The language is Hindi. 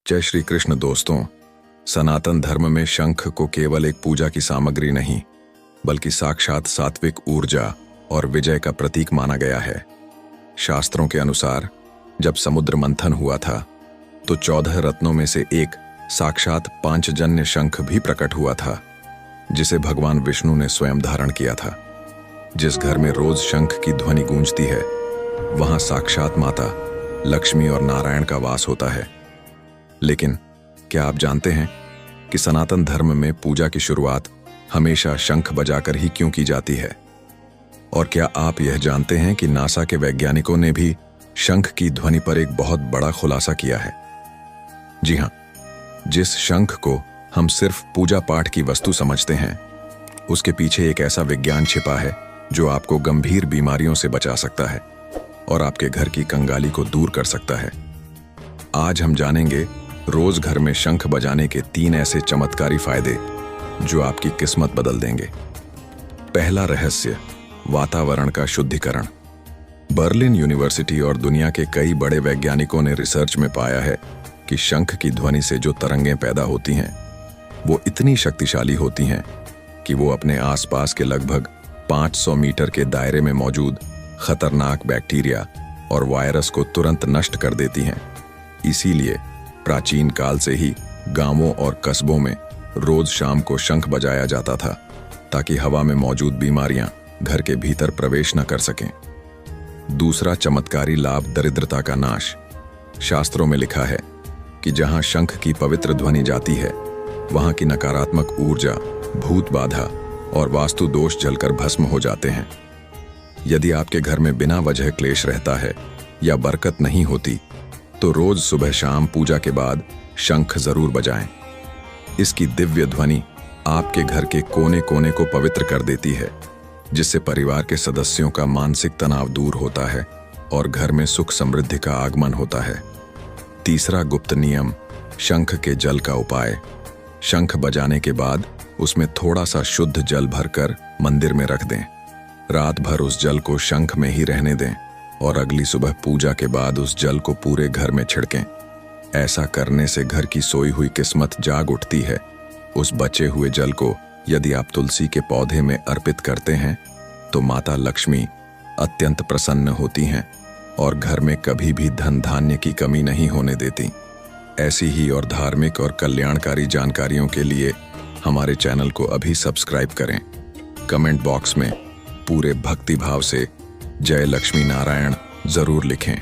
जय श्री कृष्ण दोस्तों। सनातन धर्म में शंख को केवल एक पूजा की सामग्री नहीं बल्कि साक्षात सात्विक ऊर्जा और विजय का प्रतीक माना गया है। शास्त्रों के अनुसार जब समुद्र मंथन हुआ था तो 14 रत्नों में से एक साक्षात पांचजन्य शंख भी प्रकट हुआ था, जिसे भगवान विष्णु ने स्वयं धारण किया था। जिस घर में रोज शंख की ध्वनि गूंजती है वहां साक्षात माता लक्ष्मी और नारायण का वास होता है। लेकिन क्या आप जानते हैं कि सनातन धर्म में पूजा की शुरुआत हमेशा शंख बजाकर ही क्यों की जाती है? और क्या आप यह जानते हैं कि नासा के वैज्ञानिकों ने भी शंख की ध्वनि पर एक बहुत बड़ा खुलासा किया है? जी हां, जिस शंख को हम सिर्फ पूजा पाठ की वस्तु समझते हैं, उसके पीछे एक ऐसा विज्ञान छिपा है जो आपको गंभीर बीमारियों से बचा सकता है और आपके घर की कंगाली को दूर कर सकता है। आज हम जानेंगे रोज घर में शंख बजाने के 3 ऐसे चमत्कारी फायदे जो आपकी किस्मत बदल देंगे। पहला रहस्य, वातावरण का शुद्धिकरण। बर्लिन यूनिवर्सिटी और दुनिया के कई बड़े वैज्ञानिकों ने रिसर्च में पाया है कि शंख की ध्वनि से जो तरंगें पैदा होती हैं वो इतनी शक्तिशाली होती हैं कि वो अपने आसपास के लगभग 500 मीटर के दायरे में मौजूद खतरनाक बैक्टीरिया और वायरस को तुरंत नष्ट कर देती हैं। इसीलिए प्राचीन काल से ही गांवों और कस्बों में रोज शाम को शंख बजाया जाता था ताकि हवा में मौजूद बीमारियां घर के भीतर प्रवेश न कर सकें। दूसरा चमत्कारी लाभ, दरिद्रता का नाश। शास्त्रों में लिखा है कि जहां शंख की पवित्र ध्वनि जाती है वहां की नकारात्मक ऊर्जा, भूत बाधा और वास्तु दोष जलकर भस्म हो जाते हैं। यदि आपके घर में बिना वजह क्लेश रहता है या बरकत नहीं होती तो रोज सुबह शाम पूजा के बाद शंख जरूर बजाएं। इसकी दिव्य ध्वनि आपके घर के कोने कोने को पवित्र कर देती है, जिससे परिवार के सदस्यों का मानसिक तनाव दूर होता है और घर में सुख समृद्धि का आगमन होता है। तीसरा गुप्त नियम, शंख के जल का उपाय। शंख बजाने के बाद उसमें थोड़ा सा शुद्ध जल भरकर मंदिर में रख दें। रात भर उस जल को शंख में ही रहने दें और अगली सुबह पूजा के बाद उस जल को पूरे घर में छिड़कें। ऐसा करने से घर की सोई हुई किस्मत जाग उठती है। उस बचे हुए जल को यदि आप तुलसी के पौधे में अर्पित करते हैं तो माता लक्ष्मी अत्यंत प्रसन्न होती हैं और घर में कभी भी धन धान्य की कमी नहीं होने देती। ऐसी ही और धार्मिक और कल्याणकारी जानकारियों के लिए हमारे चैनल को अभी सब्सक्राइब करें। कमेंट बॉक्स में पूरे भक्ति भाव से जय लक्ष्मी नारायण जरूर लिखें।